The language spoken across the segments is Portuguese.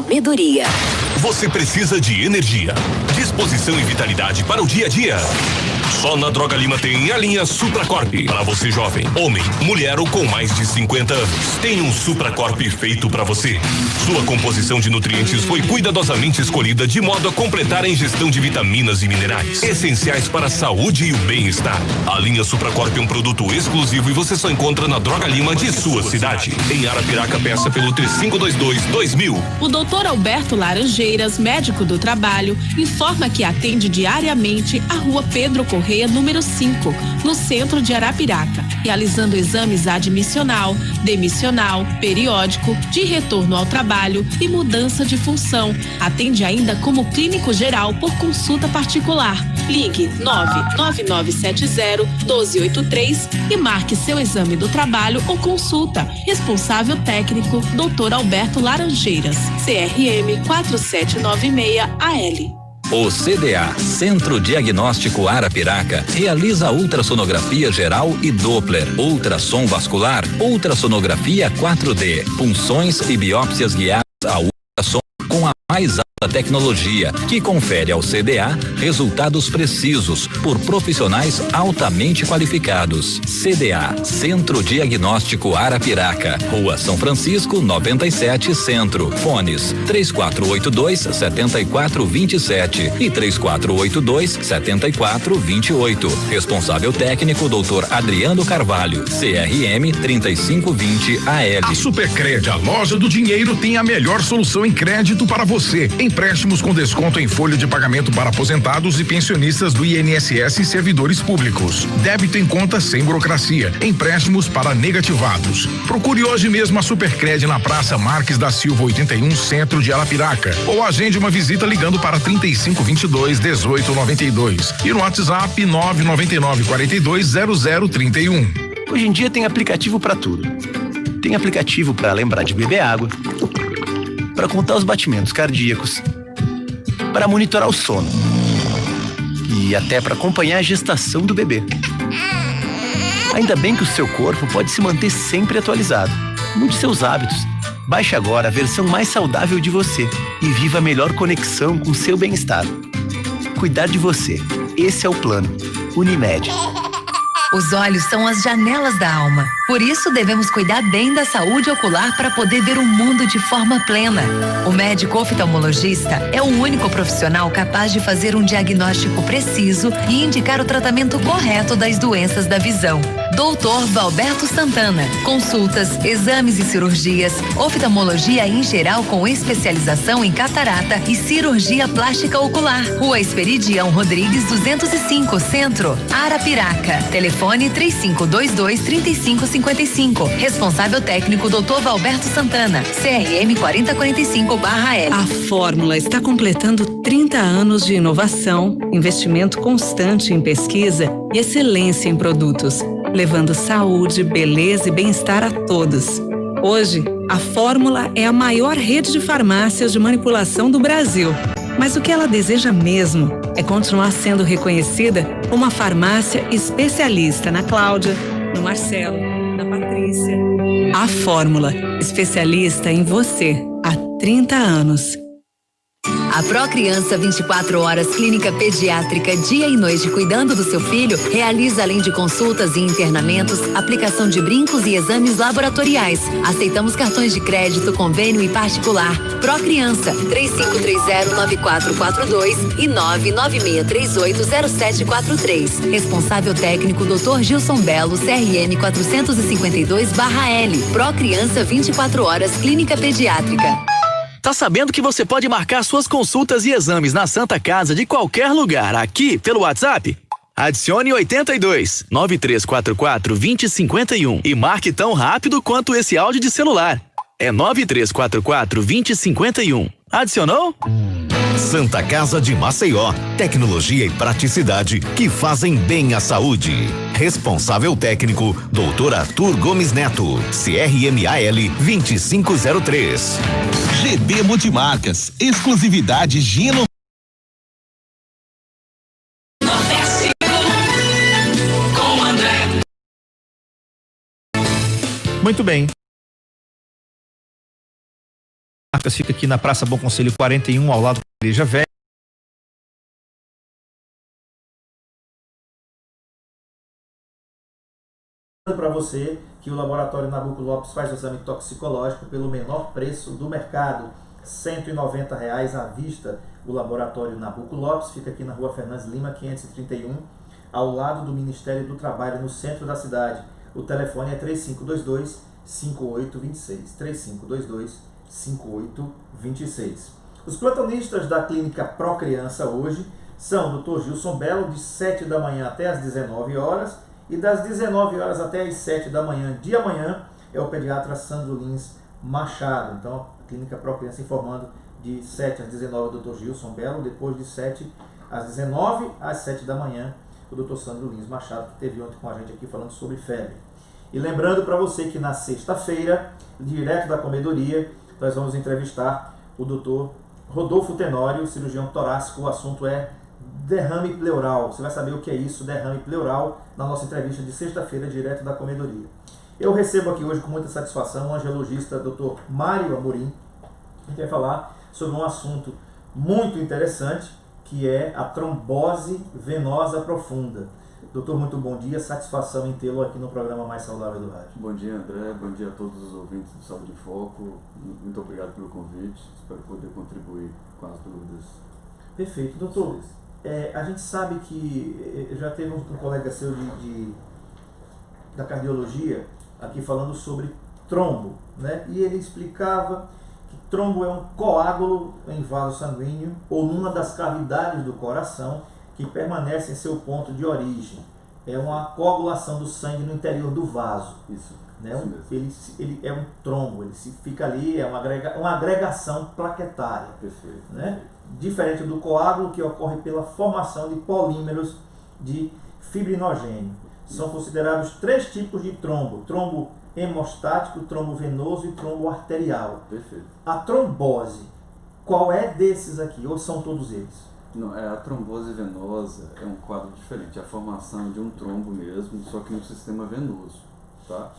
comedoria. Você precisa de energia, disposição e vitalidade para o dia a dia. Só na Droga Lima tem a linha Supracorp. Para você jovem, homem, mulher ou com mais de 50 anos, tem um Supracorp feito para você. Sua composição de nutrientes foi cuidadosamente escolhida de modo a completar a ingestão de vitaminas e minerais, essenciais para a saúde e o bem-estar. A linha Supracorp é um produto exclusivo e você só encontra na Droga Lima de sua cidade. Em Arapiraca, peça pelo 3522-2000. O Dr. Alberto Laranjeiras, médico do trabalho, informa que atende diariamente a Rua Pedro Correia, número 5, no centro de Arapiraca, realizando exames admissional, demissional, periódico, de retorno ao trabalho e mudança de função. Atende ainda como clínico geral por consulta particular. Ligue 99970-1283 e marque seu exame do trabalho ou consulta. Responsável técnico, Dr. Alberto Laranjeiras, CRM 4796AL. O CDA, Centro Diagnóstico Arapiraca, realiza ultrassonografia geral e Doppler, ultrassom vascular, ultrassonografia 4D, punções e biópsias guiadas a ultrassom com a mais alta tecnologia, que confere ao CDA resultados precisos por profissionais altamente qualificados. CDA, Centro Diagnóstico Arapiraca, Rua São Francisco, 97, Centro. Fones 3482-7427 e 3482-7428. Responsável técnico Dr. Adriano Carvalho, CRM 3520 AL. A Supercred, a loja do dinheiro, tem a melhor solução em crédito para você. Empréstimos com desconto em folha de pagamento para aposentados e pensionistas do INSS e servidores públicos. Débito em conta sem burocracia. Empréstimos para negativados. Procure hoje mesmo a Supercred na Praça Marques da Silva 81, centro de Arapiraca. Ou agende uma visita ligando para 3522-1892 e no WhatsApp 999-420031. Hoje em dia tem aplicativo para tudo. Tem aplicativo para lembrar de beber água, para contar os batimentos cardíacos, para monitorar o sono e até para acompanhar a gestação do bebê. Ainda bem que o seu corpo pode se manter sempre atualizado. Mude seus hábitos. Baixe agora a versão mais saudável de você e viva a melhor conexão com seu bem-estar. Cuidar de você. Esse é o plano. Unimed. Os olhos são as janelas da alma. Por isso, devemos cuidar bem da saúde ocular para poder ver o mundo de forma plena. O médico oftalmologista é o único profissional capaz de fazer um diagnóstico preciso e indicar o tratamento correto das doenças da visão. Doutor Valberto Santana. Consultas, exames e cirurgias, oftalmologia em geral com especialização em catarata e cirurgia plástica ocular. Rua Esperidião Rodrigues 205, Centro, Arapiraca. Telefone 3522-3555. Responsável técnico Dr. Valberto Santana. CRM 4045/L. A Fórmula está completando 30 anos de inovação, investimento constante em pesquisa e excelência em produtos, levando saúde, beleza e bem-estar a todos. Hoje, a Fórmula é a maior rede de farmácias de manipulação do Brasil. Mas o que ela deseja mesmo é continuar sendo reconhecida como uma farmácia especialista na Cláudia, no Marcelo, na Patrícia. A Fórmula, especialista em você há 30 anos. A Procriança 24 Horas Clínica Pediátrica, dia e noite cuidando do seu filho, realiza além de consultas e internamentos, aplicação de brincos e exames laboratoriais. Aceitamos cartões de crédito, convênio e particular. Procriança 3530-9442 e 996380743. Responsável técnico Dr. Gilson Belo, CRM 452/L. Procriança 24 Horas Clínica Pediátrica. Tá sabendo que você pode marcar suas consultas e exames na Santa Casa de qualquer lugar, aqui pelo WhatsApp? Adicione 82 9344 2051 e marque tão rápido quanto esse áudio de celular. É 9344 2051. Adicionou? Santa Casa de Maceió, tecnologia e praticidade que fazem bem à saúde. Responsável técnico, Dr. Arthur Gomes Neto, CRMAL 2503. GB Multimarcas, exclusividade Gino. Muito bem. Multimarcas fica aqui na Praça Bom Conselho 41, ao lado da Igreja Velha. Para você que o Laboratório Nabuco Lopes faz o exame toxicológico pelo menor preço do mercado, R$ 190 à vista. O Laboratório Nabuco Lopes fica aqui na Rua Fernandes Lima, 531, ao lado do Ministério do Trabalho, no centro da cidade. O telefone é 3522-5826, 3522-5826. Os plantonistas da Clínica Pro Criança hoje são o Dr. Gilson Belo, de 7 da manhã até as 19 horas, e das 19 horas até as 7 da manhã de amanhã é o pediatra Sandro Lins Machado. Então, a Clínica Pro Criança informando de 7 às 19 o Dr. Gilson Belo, depois de 7 às 19 às 7 da manhã o Dr. Sandro Lins Machado, que esteve ontem com a gente aqui falando sobre febre. E lembrando para você que na sexta-feira, direto da comedoria, nós vamos entrevistar o Dr. Rodolfo Tenório, cirurgião torácico. O assunto é derrame pleural. Você vai saber o que é isso, derrame pleural, na nossa entrevista de sexta-feira, direto da comedoria. Eu recebo aqui hoje com muita satisfação o angiologista Dr. Mário Amorim, que vai falar sobre um assunto muito interessante, que é a trombose venosa profunda. Doutor, muito bom dia, satisfação em tê-lo aqui no programa Mais Saudável do Rádio. Bom dia, André, bom dia a todos os ouvintes do Saúde em Foco, muito obrigado pelo convite, espero poder contribuir com as dúvidas. Perfeito. Doutor, a gente sabe que já teve um colega seu da cardiologia aqui falando sobre trombo, né? E ele explicava que trombo é um coágulo em vaso sanguíneo ou numa das cavidades do coração que permanece em seu ponto de origem. É uma coagulação do sangue no interior do vaso. Isso. Né? Ele é um trombo, ele fica ali, é uma agregação plaquetária. Perfeito. Né? Diferente do coágulo, que ocorre pela formação de polímeros de fibrinogênio. São considerados 3 tipos de trombo: trombo hemostático, trombo venoso e trombo arterial. Perfeito. A trombose, qual é desses aqui? Ou são todos eles? Não, a trombose venosa é um quadro diferente, é a formação de um trombo mesmo, só que no sistema venoso, tá?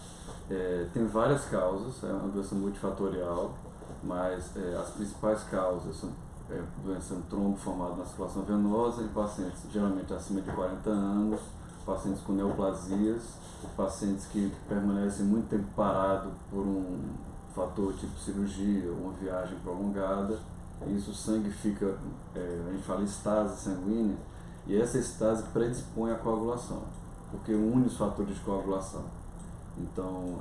Tem várias causas, é uma doença multifatorial, mas as principais causas são doença trombo formado na circulação venosa em pacientes geralmente acima de 40 anos, pacientes com neoplasias, pacientes que permanecem muito tempo parado por um fator tipo cirurgia ou uma viagem prolongada. Isso, o sangue fica, a gente fala estase sanguínea, e essa estase predispõe à coagulação, porque une os fatores de coagulação. Então,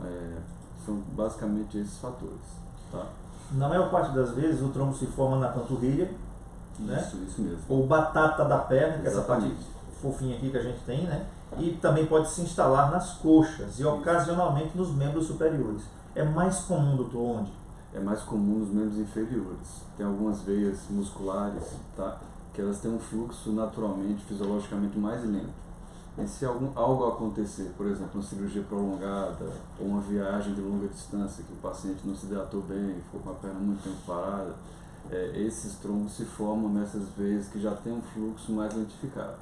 são basicamente esses fatores. Tá? Na maior parte das vezes, o trombo se forma na panturrilha, né? Isso mesmo. Ou batata da perna, que é essa parte Exatamente. fofinha aqui que a gente tem, né? E também pode se instalar nas coxas e ocasionalmente nos membros superiores. É mais comum, doutor, onde? É mais comum nos membros inferiores. Tem algumas veias musculares, tá? Que elas têm um fluxo naturalmente, fisiologicamente mais lento. E se algo acontecer, por exemplo, uma cirurgia prolongada ou uma viagem de longa distância, que o paciente não se hidratou bem, ficou com a perna muito tempo parada, esses trombos se formam nessas veias que já tem um fluxo mais lentificado.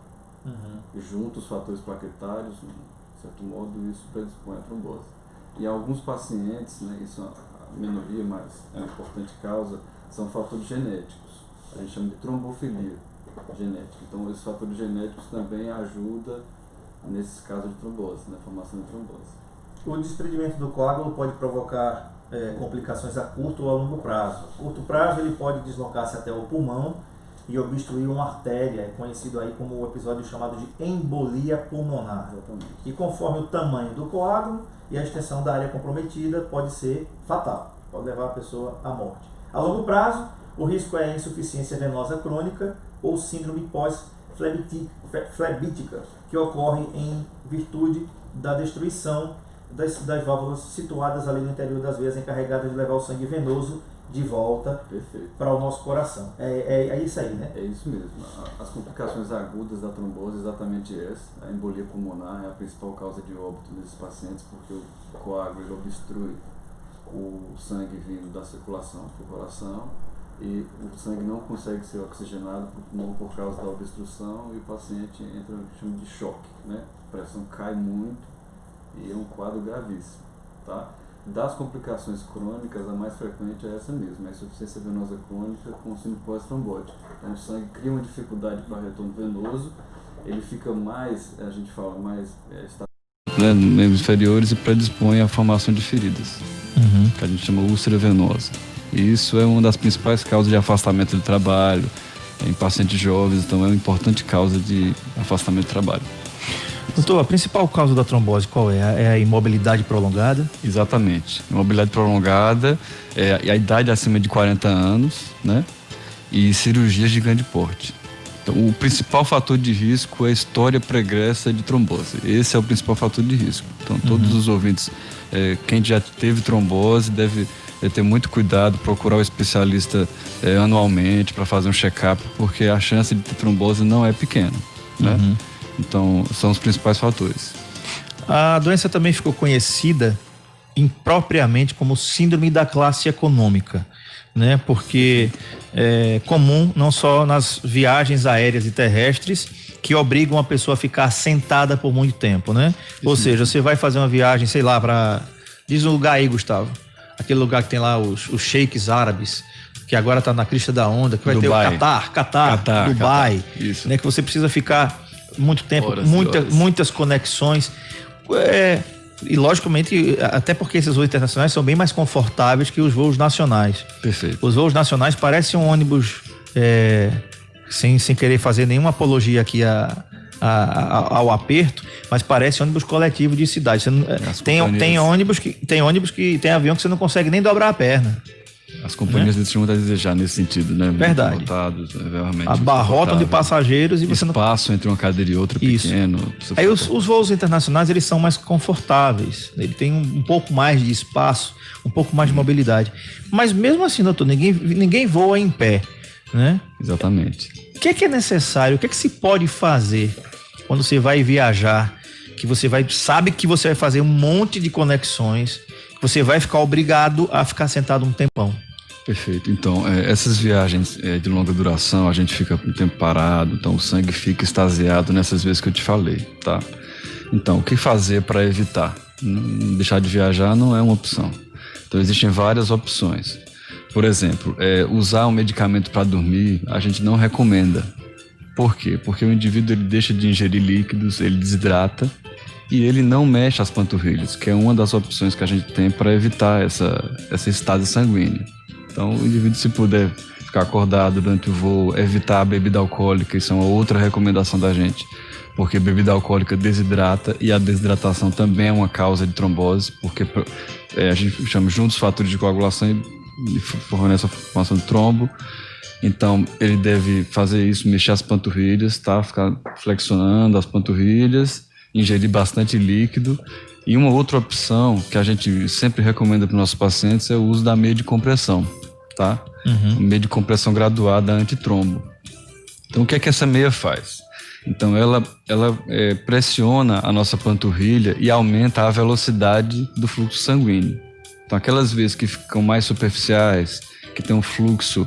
E junto os fatores plaquetários, de certo modo, isso predispõe à trombose. E alguns pacientes, né, isso a minoria, mas é uma importante causa, são fatores genéticos. A gente chama de trombofilia genética. Então, esses fatores genéticos também ajudam nesses casos de trombose, na formação de trombose. O desprendimento do coágulo pode provocar complicações a curto ou a longo prazo. A curto prazo, ele pode deslocar-se até o pulmão e obstruir uma artéria, é conhecido aí como o episódio chamado de embolia pulmonar. Exatamente. E conforme o tamanho do coágulo e a extensão da área comprometida, pode ser fatal, pode levar a pessoa à morte. A longo prazo, o risco é insuficiência venosa crônica ou síndrome pós-flebítica, que ocorre em virtude da destruição das válvulas situadas ali no interior das veias, encarregadas de levar o sangue venoso de volta para o nosso coração. É isso aí, né? É isso mesmo. As complicações agudas da trombose é exatamente essa. A embolia pulmonar é a principal causa de óbito desses pacientes, porque o coágulo ele obstrui o sangue vindo da circulação para o coração e o sangue não consegue ser oxigenado para o pulmão por causa da obstrução e o paciente entra no que chama de choque, né? A pressão cai muito e é um quadro gravíssimo, tá? Das complicações crônicas, a mais frequente é essa mesmo, é a insuficiência venosa crônica com síndrome pós-trombótica. Então, o sangue cria uma dificuldade para o retorno venoso, ele fica mais, a gente fala, mais estável, membros inferiores, e predispõe à formação de feridas, que a gente chama úlcera venosa. E isso é uma das principais causas de afastamento do trabalho em pacientes jovens, então é uma importante causa de afastamento do trabalho. Doutor, a principal causa da trombose qual é? É a imobilidade prolongada? Exatamente. Imobilidade prolongada, a idade acima de 40 anos, né? E cirurgias de grande porte. Então, o principal fator de risco é a história pregressa de trombose. Esse é o principal fator de risco. Então, todos os ouvintes, quem já teve trombose deve ter muito cuidado, procurar o especialista anualmente para fazer um check-up, porque a chance de ter trombose não é pequena, né? Então, são os principais fatores. A doença também ficou conhecida impropriamente como síndrome da classe econômica, né? Porque é comum não só nas viagens aéreas e terrestres que obrigam a pessoa a ficar sentada por muito tempo, né? Ou seja, você vai fazer uma viagem, sei lá, diz um lugar aí, Gustavo, aquele lugar que tem lá os sheiks árabes, que agora está na crista da onda, que vai Dubai. Ter o Catar, Dubai, isso. Né? Que você precisa ficar muito tempo, muitas conexões, e logicamente, até porque esses voos internacionais são bem mais confortáveis que os voos nacionais. Perfeito. Os voos nacionais parecem um ônibus, sem querer fazer nenhuma apologia aqui ao aperto, mas parece ônibus coletivo de cidade. Tem ônibus que tem avião que você não consegue nem dobrar a perna. As companhias deixam muito a desejar nesse sentido, né? Verdade. Lotados, realmente. Abarrotam de passageiros e você não... Espaço entre uma cadeira e outra pequeno. Aí os voos internacionais, eles são mais confortáveis. Ele tem um pouco mais de espaço, um pouco mais de mobilidade. Mas mesmo assim, doutor, ninguém voa em pé, né? Exatamente. O que é necessário? O que se pode fazer quando você vai viajar, que você sabe que você vai fazer um monte de conexões, que você vai ficar obrigado a ficar sentado um tempão? Perfeito. Então, essas viagens de longa duração, a gente fica um tempo parado, então o sangue fica extasiado nessas vezes que eu te falei, tá? Então, o que fazer para evitar? Deixar de viajar não é uma opção. Então, existem várias opções. Por exemplo, usar um medicamento para dormir, a gente não recomenda. Por quê? Porque o indivíduo ele deixa de ingerir líquidos, ele desidrata e ele não mexe as panturrilhas, que é uma das opções que a gente tem para evitar essa estase sanguínea. Então, o indivíduo, se puder ficar acordado durante o voo, evitar a bebida alcoólica, isso é uma outra recomendação da gente, porque bebida alcoólica desidrata e a desidratação também é uma causa de trombose, porque a gente chama juntos fatores de coagulação e fornece a formação de trombo. Então, ele deve fazer isso, mexer as panturrilhas, tá? Ficar flexionando as panturrilhas, ingerir bastante líquido. E uma outra opção que a gente sempre recomenda para os nossos pacientes é o uso da meia de compressão, tá? Meia de compressão graduada antitrombo. Então, o que é que essa meia faz? Então, ela pressiona a nossa panturrilha e aumenta a velocidade do fluxo sanguíneo. Então, aquelas vezes que ficam mais superficiais, que tem um fluxo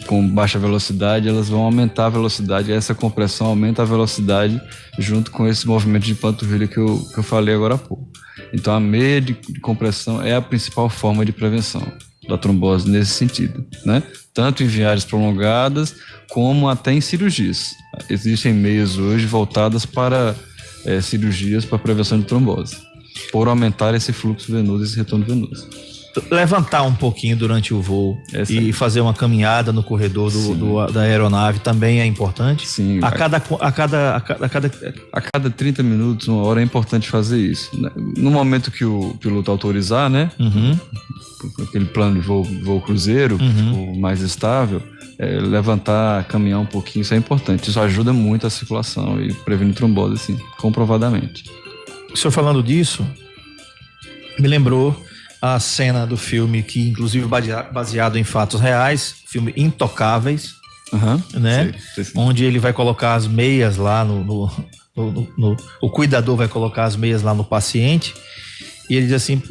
com baixa velocidade, elas vão aumentar a velocidade, e essa compressão aumenta a velocidade junto com esse movimento de panturrilha que eu falei agora há pouco. Então, a meia de compressão é a principal forma de prevenção da trombose nesse sentido, né? Tanto em viagens prolongadas, como até em cirurgias. Existem meias hoje voltadas para cirurgias para prevenção de trombose, por aumentar esse fluxo venoso, esse retorno venoso. Levantar um pouquinho durante o voo e fazer uma caminhada no corredor da aeronave também é importante? Sim. A cada 30 minutos, uma hora é importante fazer isso. No momento que o piloto autorizar, né? Aquele plano de voo cruzeiro, tipo, mais estável, levantar, caminhar um pouquinho, isso é importante. Isso ajuda muito a circulação e previne trombose, assim, comprovadamente. O senhor falando disso, me lembrou a cena do filme, que inclusive baseado em fatos reais, filme Intocáveis, né? Sei. Onde ele vai colocar as meias lá o cuidador vai colocar as meias lá no paciente, e ele diz assim,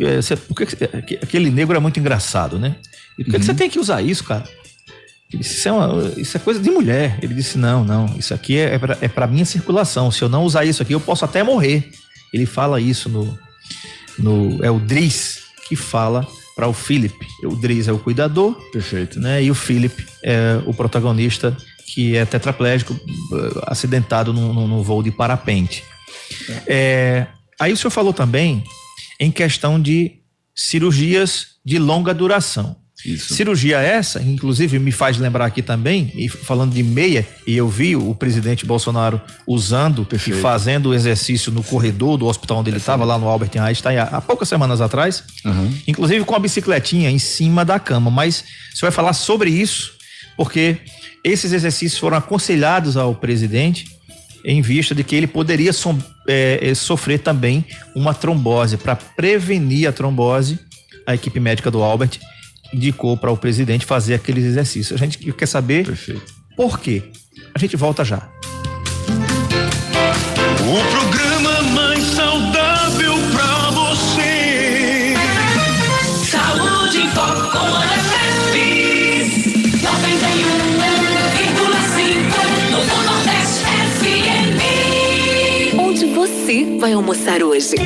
aquele negro é muito engraçado, né? E por que você tem que usar isso, cara? Ele disse, isso é coisa de mulher. Ele disse, não, isso aqui é pra minha circulação, se eu não usar isso aqui, eu posso até morrer. Ele fala isso é o Driss, que fala para o Philip. O Driz é o cuidador. Perfeito. Né? E o Philip é o protagonista, que é tetraplégico, acidentado no voo de parapente. Aí o senhor falou também em questão de cirurgias de longa duração. Isso. Cirurgia essa, inclusive me faz lembrar aqui também, e falando de meia, e eu vi o presidente Bolsonaro usando e fazendo o exercício no corredor do hospital onde ele estava, lá no Albert Einstein, há poucas semanas atrás, inclusive com a bicicletinha em cima da cama. Mas você vai falar sobre isso, porque esses exercícios foram aconselhados ao presidente em vista de que ele poderia sofrer também uma trombose. Para prevenir a trombose, a equipe médica do Albert indicou para o presidente fazer aqueles exercícios. A gente quer saber por quê. A gente volta já. O programa mais saudável pra você. Saúde em Foco com a FF 91,5 no Nordeste FM. Onde você vai almoçar hoje?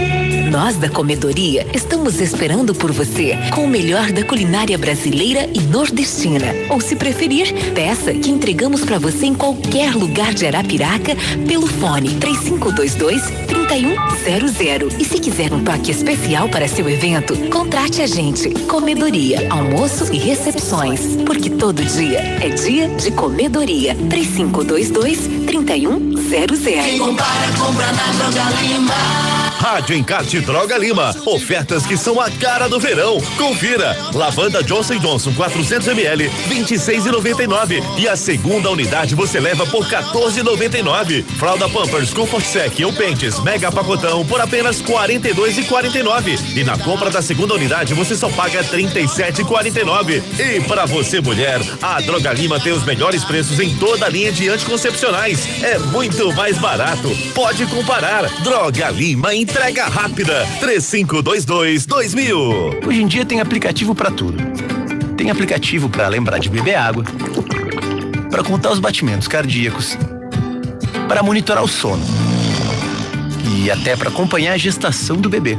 Nós da Comedoria estamos esperando por você com o melhor da culinária brasileira e nordestina. Ou se preferir, peça que entregamos para você em qualquer lugar de Arapiraca pelo fone 3522-3100. E se quiser um toque especial para seu evento, contrate a gente. Comedoria, almoço e recepções. Porque todo dia é dia de Comedoria. 3522-3100. Quem compara, compra na Droga Lima. Rádio Encarte Droga Lima. Ofertas que são a cara do verão. Confira. Lavanda Johnson & Johnson 400ml, 26,99. E a segunda unidade você leva por 14,99. Fralda Pampers Comfort Sec ou Pentes Mega Pacotão por apenas 42,49. E na compra da segunda unidade você só paga 37,49. E para você mulher, a Droga Lima tem os melhores preços em toda a linha de anticoncepcionais. É muito mais barato. Pode comparar. Droga Lima, entrega rápida. 3522-2000. Hoje em dia tem aplicativo pra tudo. Tem aplicativo pra lembrar de beber água, pra contar os batimentos cardíacos, para monitorar o sono e até pra acompanhar a gestação do bebê.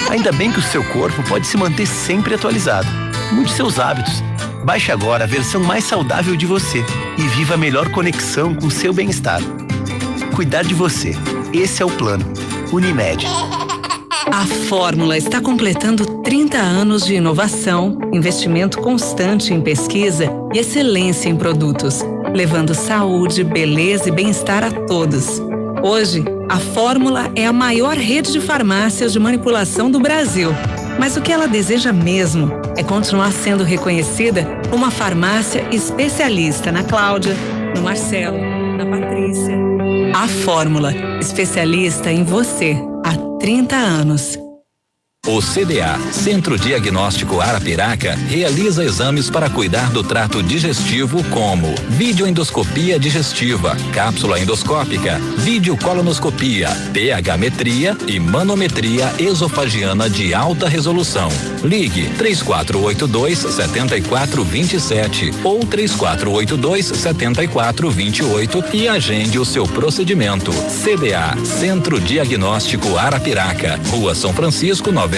Ainda bem que o seu corpo pode se manter sempre atualizado. Mude seus hábitos. Baixe agora a versão mais saudável de você e viva a melhor conexão com seu bem-estar. Cuidar de você. Esse é o plano. Unimed. A Fórmula está completando 30 anos de inovação, investimento constante em pesquisa e excelência em produtos, levando saúde, beleza e bem-estar a todos. Hoje, a Fórmula é a maior rede de farmácias de manipulação do Brasil. Mas o que ela deseja mesmo é continuar sendo reconhecida como uma farmácia especialista na Cláudia, no Marcelo, na Patrícia. A Fórmula, especialista em você há 30 anos. O CDA, Centro Diagnóstico Arapiraca, realiza exames para cuidar do trato digestivo como videoendoscopia digestiva, cápsula endoscópica, videocolonoscopia, pH-metria e manometria esofagiana de alta resolução. Ligue 3482-7427 ou 3482-7428 e agende o seu procedimento. CDA, Centro Diagnóstico Arapiraca, Rua São Francisco, 97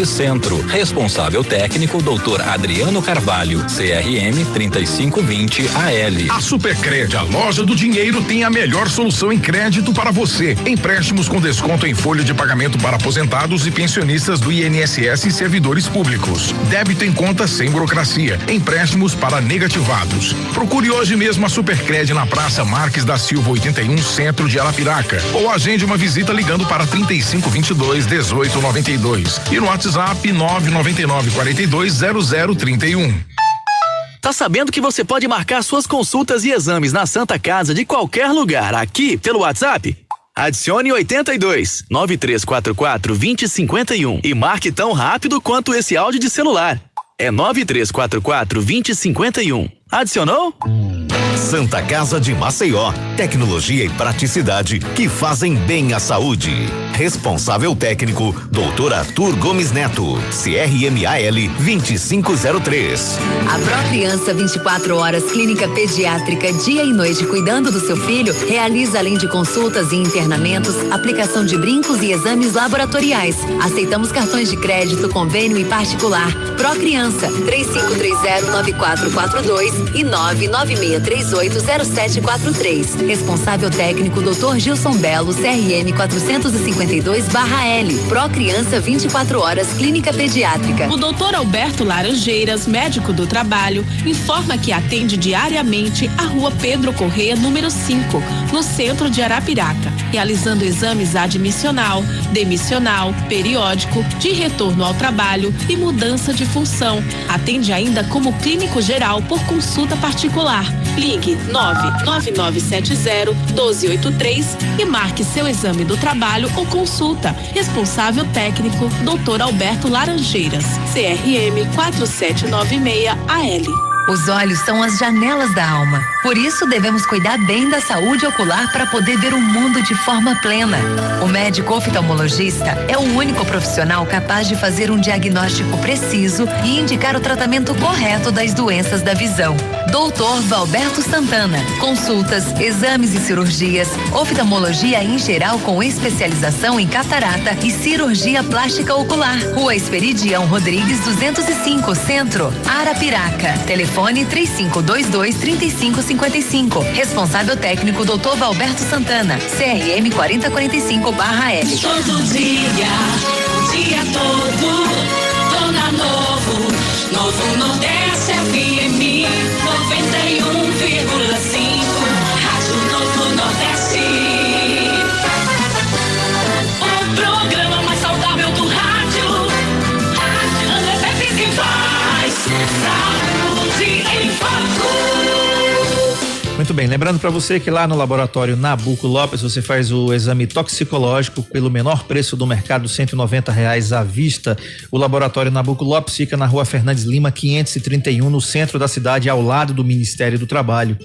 Centro. Responsável técnico Dr. Adriano Carvalho, CRM 3520 AL. A Supercred, a loja do dinheiro, tem a melhor solução em crédito para você. Empréstimos com desconto em folha de pagamento para aposentados e pensionistas do INSS e servidores públicos. Débito em conta sem burocracia. Empréstimos para negativados. Procure hoje mesmo a Supercred na Praça Marques da Silva 81, Centro de Arapiraca. Ou agende uma visita ligando para 3522-1892. E no WhatsApp 999-420031. Tá sabendo que você pode marcar suas consultas e exames na Santa Casa de qualquer lugar aqui pelo WhatsApp? Adicione 82 9344 2051 e marque tão rápido quanto esse áudio de celular. É 9344 2051. Adicionou? Santa Casa de Maceió, tecnologia e praticidade que fazem bem à saúde. Responsável técnico, Dr. Arthur Gomes Neto, CRMAL 2503. A Procriança 24 horas clínica pediátrica, dia e noite cuidando do seu filho, realiza além de consultas e internamentos, aplicação de brincos e exames laboratoriais. Aceitamos cartões de crédito, convênio e particular. Procriança 3530-9442 e 996380743. Responsável técnico, Dr. Gilson Belo, CRM 452/L. Procriança 24 horas clínica pediátrica. O Dr. Alberto Laranjeiras, médico do trabalho, informa que atende diariamente a Rua Pedro Corrêa, número 5, no centro de Arapiraca, realizando exames admissional, demissional, periódico, de retorno ao trabalho e mudança de função. Atende ainda como clínico geral por consulta particular. Ligue 99970-1283 e marque seu exame do trabalho ou consulta. Responsável técnico, Dr. Alberto Laranjeiras, CRM 4796-AL. Os olhos são as janelas da alma. Por isso, devemos cuidar bem da saúde ocular para poder ver o mundo de forma plena. O médico oftalmologista é o único profissional capaz de fazer um diagnóstico preciso e indicar o tratamento correto das doenças da visão. Doutor Valberto Santana. Consultas, exames e cirurgias, oftalmologia em geral com especialização em catarata e cirurgia plástica ocular. Rua Esperidião Rodrigues 205, Centro, Arapiraca. Telefone 3522-3555. Responsável técnico, Dr. Valberto Santana, CRM 4045/L. Todo dia, o dia todo, Dona Novo Nordeste FM 91,5, Rádio Novo Nordeste. O programa mais saudável do rádio, André Pepe que faz saúde em foco. Muito bem, lembrando para você que lá no laboratório Nabuco Lopes você faz o exame toxicológico pelo menor preço do mercado, R$190 à vista. O laboratório Nabuco Lopes fica na Rua Fernandes Lima 531, no centro da cidade, ao lado do Ministério do Trabalho.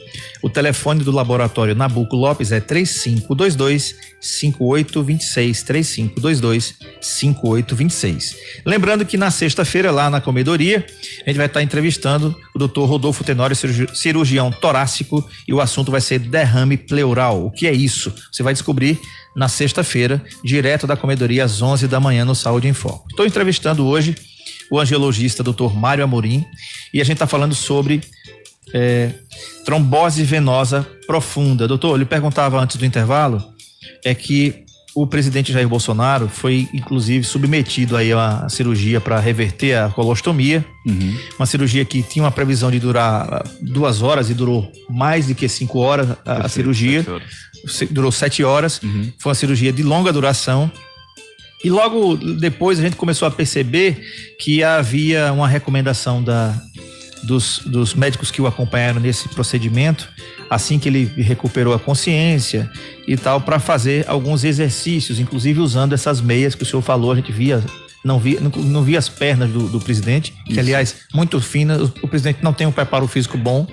O telefone do laboratório Nabuco Lopes é 3522-5826, 3522-5826. Lembrando que na sexta-feira lá na comedoria a gente vai estar entrevistando o Dr. Rodolfo Tenório, cirurgião torácico, e o assunto vai ser derrame pleural. O que é isso? Você vai descobrir na sexta-feira, direto da comedoria às 11 da manhã no Saúde em Foco. Estou entrevistando hoje o angiologista Dr. Mário Amorim e a gente está falando sobre trombose venosa profunda. Doutor, eu lhe perguntava antes do intervalo, que o presidente Jair Bolsonaro foi inclusive submetido aí a uma cirurgia para reverter a colostomia, uma cirurgia que tinha uma previsão de durar 2 horas e durou mais do que 5 horas a cirurgia, durou 7 horas, foi uma cirurgia de longa duração. E logo depois a gente começou a perceber que havia uma recomendação dos médicos que o acompanharam nesse procedimento, assim que ele recuperou a consciência e tal, para fazer alguns exercícios, inclusive usando essas meias que o senhor falou. A gente não via as pernas do presidente, que aliás, muito finas. O presidente não tem um preparo físico bom,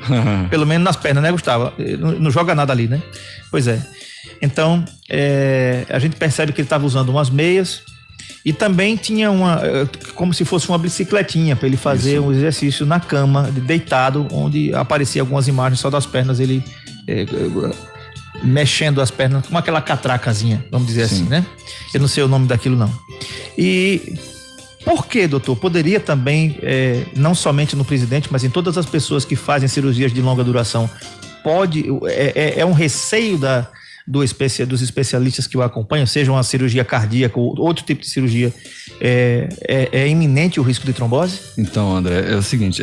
pelo menos nas pernas, né, Gustavo? Não joga nada ali, né? Pois é. Então, a gente percebe que ele estava usando umas meias e também tinha como se fosse uma bicicletinha para ele fazer um exercício na cama, deitado, onde aparecia algumas imagens só das pernas, ele mexendo as pernas, como aquela catracazinha, vamos dizer assim, né? Eu não sei o nome daquilo, não. E por que, doutor? Poderia também, não somente no presidente, mas em todas as pessoas que fazem cirurgias de longa duração, é um receio dos especialistas que o acompanham, seja uma cirurgia cardíaca ou outro tipo de cirurgia, é iminente o risco de trombose? Então, André, é o seguinte,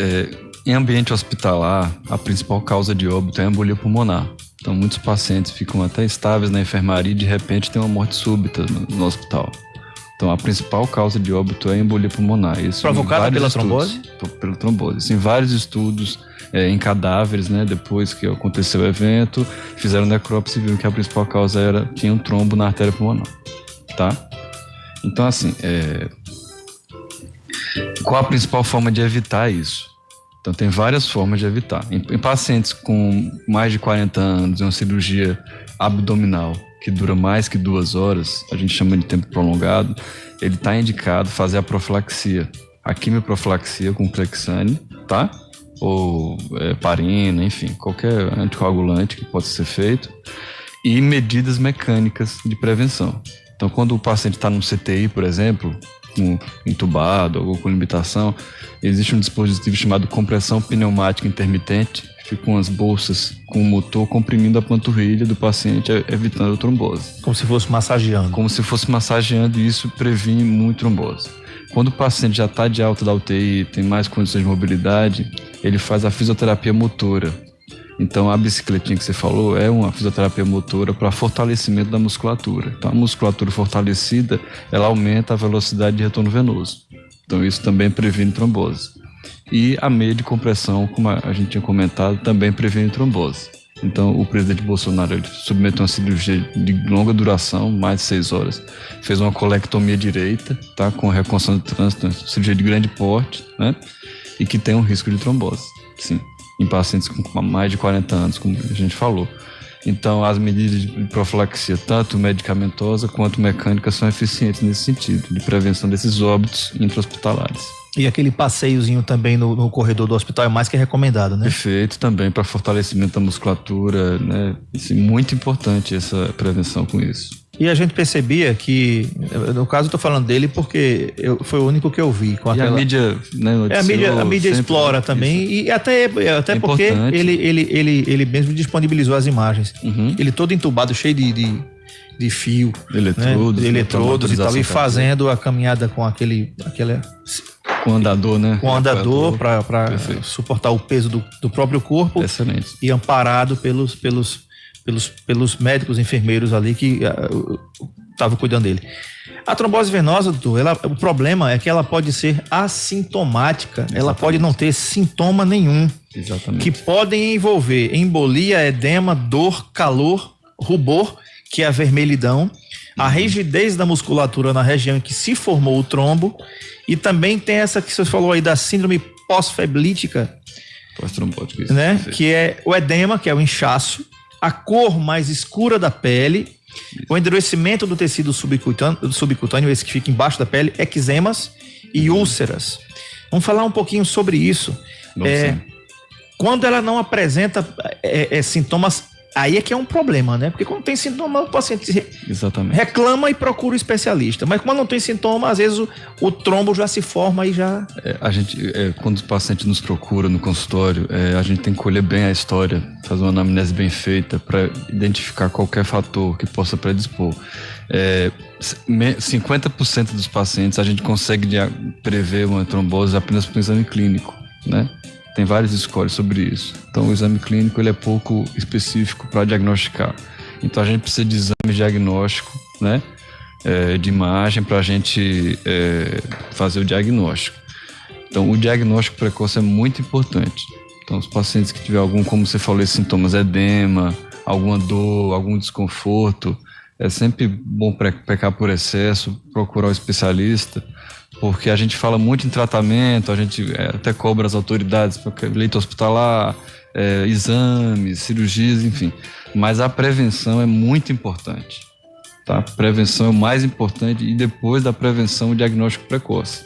em ambiente hospitalar, a principal causa de óbito é a embolia pulmonar. Então, muitos pacientes ficam até estáveis na enfermaria e de repente tem uma morte súbita no hospital. Então, a principal causa de óbito é a embolia pulmonar. Isso provocada pela trombose? Pela trombose. Isso em vários estudos, em cadáveres, né? Depois que aconteceu o evento, fizeram necrópsia e viram que a principal causa tinha um trombo na artéria pulmonar, tá? Então, assim, qual a principal forma de evitar isso? Então tem várias formas de evitar. Em pacientes com mais de 40 anos e uma cirurgia abdominal que dura mais que 2 horas, a gente chama de tempo prolongado, ele está indicado fazer a profilaxia. A quimioprofilaxia com Clexane, tá? Ou parina, enfim, qualquer anticoagulante que possa ser feito. E medidas mecânicas de prevenção. Então, quando o paciente está no CTI, por exemplo, entubado ou com limitação, existe um dispositivo chamado compressão pneumática intermitente, que fica com as bolsas com o motor comprimindo a panturrilha do paciente, evitando a trombose. Como se fosse massageando. Como se fosse massageando, e isso previne muito trombose. Quando o paciente já está de alta da UTI, tem mais condições de mobilidade, ele faz a fisioterapia motora. Então, a bicicletinha que você falou é uma fisioterapia motora para fortalecimento da musculatura. Então, a musculatura fortalecida, ela aumenta a velocidade de retorno venoso. Então, isso também previne trombose. E a meia de compressão, como a gente tinha comentado, também previne trombose. Então, o presidente Bolsonaro ele submeteu uma cirurgia de longa duração, mais de 6 horas. Fez uma colectomia direita, tá? Com reconstrução de trânsito, cirurgia de grande porte, né? E que tem um risco de trombose, sim. Em pacientes com mais de 40 anos, como a gente falou. Então, as medidas de profilaxia, tanto medicamentosa quanto mecânica, são eficientes nesse sentido, de prevenção desses óbitos intra-hospitalares. E aquele passeiozinho também no corredor do hospital é mais que recomendado, né? Perfeito, também para fortalecimento da musculatura, né? Isso é muito importante, essa prevenção com isso. E a gente percebia que, no caso eu tô falando dele porque foi o único que eu vi. Com aquela... E a mídia, né, a mídia explora também, isso. E até porque ele mesmo disponibilizou as imagens. Uhum. Ele todo entubado, cheio de fio, eletrodos e tal, e fazendo a caminhada com aquele com o andador, né? Com o andador para suportar o peso do próprio corpo. Excelente. E amparado pelos médicos, enfermeiros ali que estavam cuidando dele. A trombose venosa, doutor, o problema é que ela pode ser assintomática. Exatamente. Ela pode não ter sintoma nenhum. Exatamente. Que podem envolver embolia, edema, dor, calor, rubor, que é a vermelhidão, a rigidez da musculatura na região em que se formou o trombo, e também tem essa que você falou aí da síndrome pós-feblítica, pós-trombótica, né? Que é o edema, que é o inchaço, a cor mais escura da pele, o endurecimento do tecido subcutâneo, esse que fica embaixo da pele, eczemas e úlceras. Vamos falar um pouquinho sobre isso. Quando ela não apresenta sintomas, aí é que é um problema, né? Porque quando tem sintoma, o paciente reclama e procura o especialista. Mas quando não tem sintoma, às vezes o trombo já se forma e já... Quando o paciente nos procura no consultório, a gente tem que colher bem a história, fazer uma anamnese bem feita para identificar qualquer fator que possa predispor. 50% dos pacientes a gente consegue prever uma trombose apenas por um exame clínico, né? Tem vários scores sobre isso. Então, o exame clínico ele é pouco específico para diagnosticar. Então, a gente precisa de exame diagnóstico, né? De imagem para a gente fazer o diagnóstico. Então, o diagnóstico precoce é muito importante. Então, os pacientes que tiver como você falou, esses sintomas, edema, alguma dor, algum desconforto, é sempre bom pecar por excesso, procurar o especialista, porque a gente fala muito em tratamento, a gente até cobra as autoridades, leito hospitalar, exames, cirurgias, enfim. Mas a prevenção é muito importante, tá? A prevenção é o mais importante e depois da prevenção o diagnóstico precoce.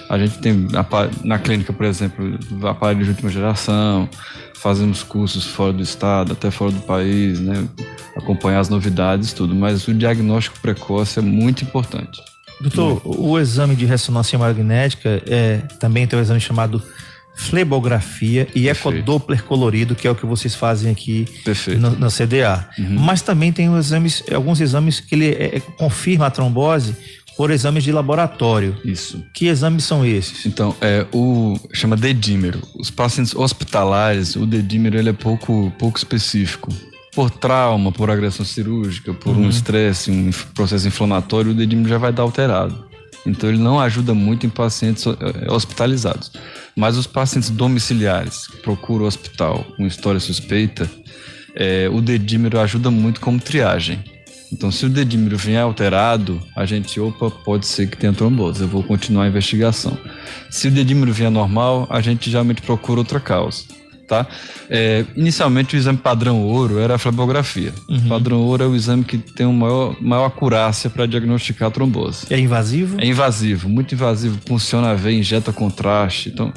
A gente tem na clínica, por exemplo, aparelho de última geração, fazemos cursos fora do estado, até fora do país, né? Acompanhar as novidades, tudo, mas o diagnóstico precoce é muito importante. Doutor, o exame de ressonância magnética também tem um exame chamado flebografia e ecodoppler colorido, que é o que vocês fazem aqui na CDA. Uhum. Mas também tem alguns exames que ele confirma a trombose por exames de laboratório. Isso. Que exames são esses? Então, chama dedímero. Os pacientes hospitalares, o dedímero ele é pouco específico. Por trauma, por agressão cirúrgica, por um estresse, um processo inflamatório, o dedímero já vai dar alterado. Então, ele não ajuda muito em pacientes hospitalizados. Mas os pacientes domiciliares que procuram o hospital com história suspeita, o dedímero ajuda muito como triagem. Então, se o dedímero vier alterado, a gente, pode ser que tenha trombose, eu vou continuar a investigação. Se o dedímero vier normal, a gente geralmente procura outra causa, tá? Inicialmente, o exame padrão ouro era a flebografia. O padrão ouro é o exame que tem uma maior acurácia para diagnosticar a trombose. É invasivo? É invasivo, muito invasivo, funciona a veia, injeta contraste, então...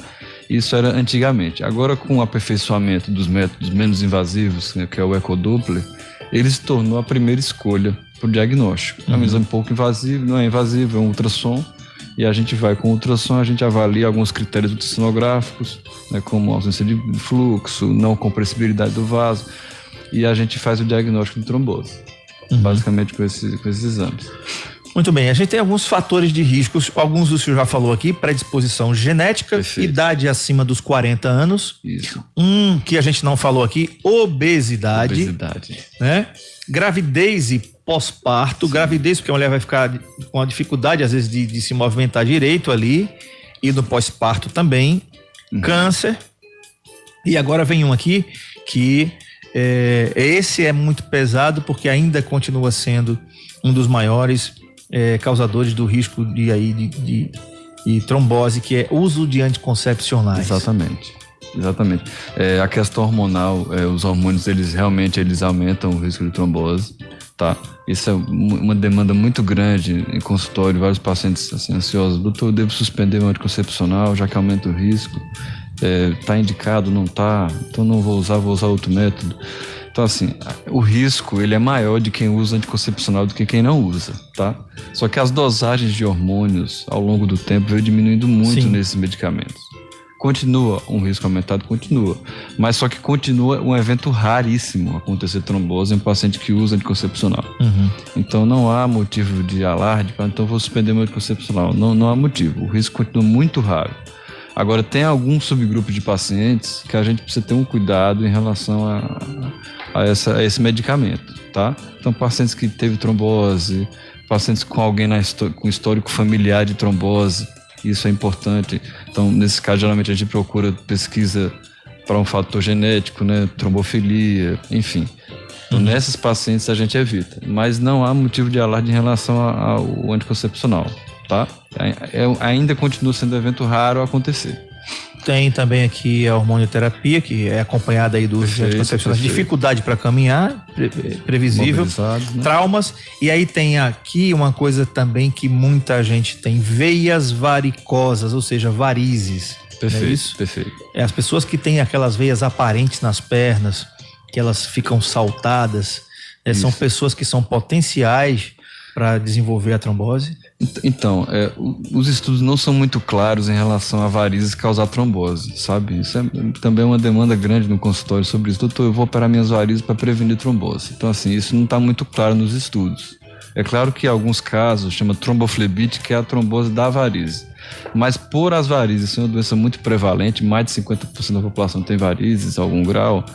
Isso era antigamente. Agora, com o aperfeiçoamento dos métodos menos invasivos, né, que é o ecodoppler, ele se tornou a primeira escolha para o diagnóstico. É um exame pouco invasivo, não é invasivo, é um ultrassom, e a gente vai com o ultrassom, a gente avalia alguns critérios ultrassonográficos, né, como ausência de fluxo, não compressibilidade do vaso, e a gente faz o diagnóstico de trombose, basicamente com esses exames. Muito bem, a gente tem alguns fatores de riscos, alguns o senhor já falou aqui, predisposição genética, idade acima dos 40 anos. Isso. Que a gente não falou aqui, obesidade. Né? Gravidez e pós-parto. Gravidez, porque a mulher vai ficar com a dificuldade, às vezes, de se movimentar direito ali, e no pós-parto também. Câncer. E agora vem um aqui que esse é muito pesado, porque ainda continua sendo um dos maiores causadores do risco de trombose, que é uso de anticoncepcionais. Exatamente. A questão hormonal, os hormônios, eles aumentam o risco de trombose, tá? Isso é uma demanda muito grande em consultório, vários pacientes assim, ansiosos. Doutor, eu devo suspender o anticoncepcional, já que aumenta o risco? Tá indicado, não tá? Então não vou usar outro método. Então, assim, o risco, ele é maior de quem usa anticoncepcional do que quem não usa, tá? Só que as dosagens de hormônios, ao longo do tempo, veio diminuindo muito nesses medicamentos. Continua um risco aumentado? Continua. Mas só que continua um evento raríssimo acontecer trombose em um paciente que usa anticoncepcional. Então, não há motivo de alarde para, então, vou suspender meu anticoncepcional. Não há motivo. O risco continua muito raro. Agora, tem algum subgrupo de pacientes que a gente precisa ter um cuidado em relação a esse medicamento, tá? Então, pacientes que teve trombose, pacientes com alguém com histórico familiar de trombose, isso é importante. Então, nesse caso, geralmente a gente procura pesquisa para um fator genético, né? Trombofilia, enfim. Então, nesses pacientes a gente evita, mas não há motivo de alarde em relação ao anticoncepcional, tá? Ainda continua sendo evento raro acontecer. Tem também aqui a hormonioterapia, que é acompanhada aí dos anticoncepcionais. Dificuldade para caminhar, previsível, né? Traumas. E aí tem aqui uma coisa também que muita gente tem: veias varicosas, ou seja, varizes. Perfeito, é isso? Perfeito. As pessoas que têm aquelas veias aparentes nas pernas, que elas ficam saltadas, são pessoas que são potenciais para desenvolver a trombose? Então, os estudos não são muito claros em relação a varizes causar trombose, sabe? Isso é também uma demanda grande no consultório sobre isso. Doutor, eu vou operar minhas varizes para prevenir trombose. Então, assim, isso não está muito claro nos estudos. É claro que em alguns casos chama tromboflebite, que é a trombose da varize. Mas por as varizes ser uma doença muito prevalente, mais de 50% da população tem varizes, algum grau,